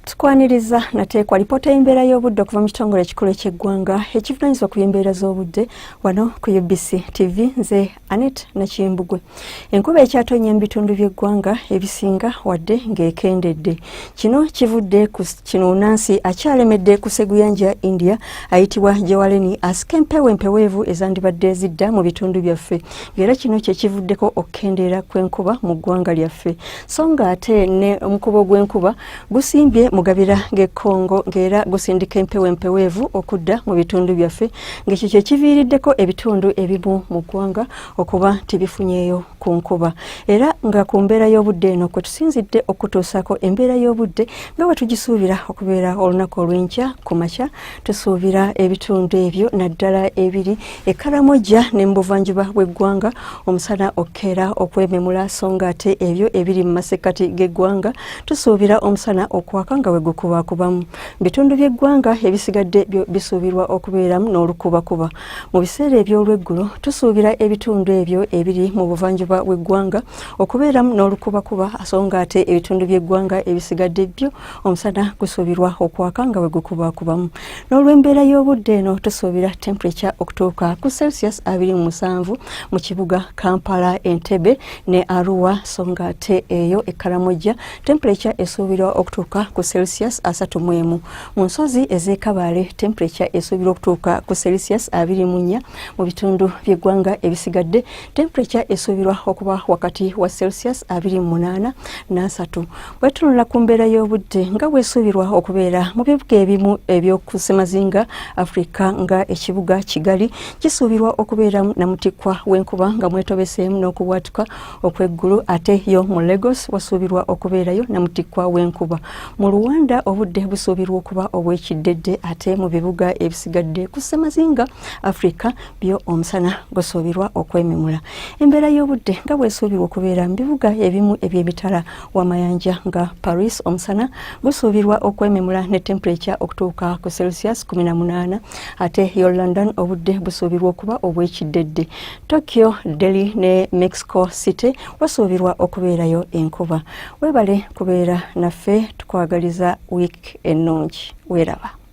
Tukwaniriza nateekwa lipoota y'embeera y'obudde okuva mu kitongole ekikulu eky'eggwanga ekivunaanyizibwa ku y'embeera z'obudde wano ku UBC TV. Nze Annette Nakimbugwe. Enkuba ekyatonnya mu bitundu by'eggwanga ebisinga wadde ng'ekendedde. Kino kivudde ku kinuunansi akyalemedde ku sseguyanja India ayitibwa Jewaleni asika empeweevu ezandibadde zidda mu bitundu byaffe. Era kino kye kivuddeko okukendeera kw'enkuba mu ggwanga lyaffe. So ng'ate ne omukubo gw'enkuba gusimbye mugabira ng'Ekongo ng'era gusindika empeweevu okudda mu bitundu byaffe ng'ekyo kye kiviiriddeko ebitundu ebimu mu ggwanga okuba tibifunyeeyo ku nkuba. Era nga ku mbeera y'obudde eno kwe tusinzidde okutuusaako embeera y'obudde nga bwe tugisuubira okubeera olunaku olw'enkya ku makya, tusuubira ebitundu ebyo naddala ebiri e Karamoja ne mu buvanjuba bw'eggwanga omusana okkeera okwememula, so ng'ate ebyo ebiri mu masekkati g'eggwanga tusuubira omusana okwaka nga we gukubakubamu. Bitundu by'eggwanga ebisigadde byo bisuubirwa okubeeramu n'olukubakuba. Mu biseera eby'olweggulo tusuubira ebitundu ebyo ebiri mu buvanjuba bw'eggwanga okubeeramu n'olukubakuba, so ng'ate ebitundu by'eggwanga ebisigadde byo omusana gusuubirwa okwaka nga we gukubakubamu. N'olw'embeera y'obudde eno tusuubira temperature okutuuka ku Celsius 27 mu kibuga Kampala, Entebbe ne Arua, so ng'ate eyo e Karamoja temperature esuubirwa okutuuka ku Celsius 31. Mu nsozi ez'e Kabale temperature esuubirwa okutuuka ku Celsius 24. Mu bitundu by'eggwanga ebisigadde temperature esuubirwa okuba wakati wa Celsius 28 n'asatu. Bwetunula ku mbeera y'obudde nga bwesuubirwa okubeera mu bibuga ebimu eby'oku ssemazinga Africa nga ekibuga Kigali kisuubirwa okubeera namutikkwa w'enkuba nga mwetobeseemu n'okubwatuka okw'eggulu, ate yo mu Lagos wasuubirwa okubeerayo namutikkwa w'enkuba. Mu Rwanda obudde busuubirwa okuba obw'ekiddedde, ate mu bibuga ebisigadde ku ssemazinga Africa byo omusana gusuubirwa okwememula. Embeera y'obudde nga bwesuubirwa okubeera mu bibuga ebimu eby'emitala w'amayanja nga Paris omusana gusuubirwa okwememula ne temperature okutuuka ku Celsius 18, ate yo London obudde busuubirwa okuba obw'ekiddedde. Tokyo, Delhi ne Mexico City wasuubirwa okubeerayo enkuba. Weebale kubeera naffe, tukwagaliza wiiki ennungi. Weeraba.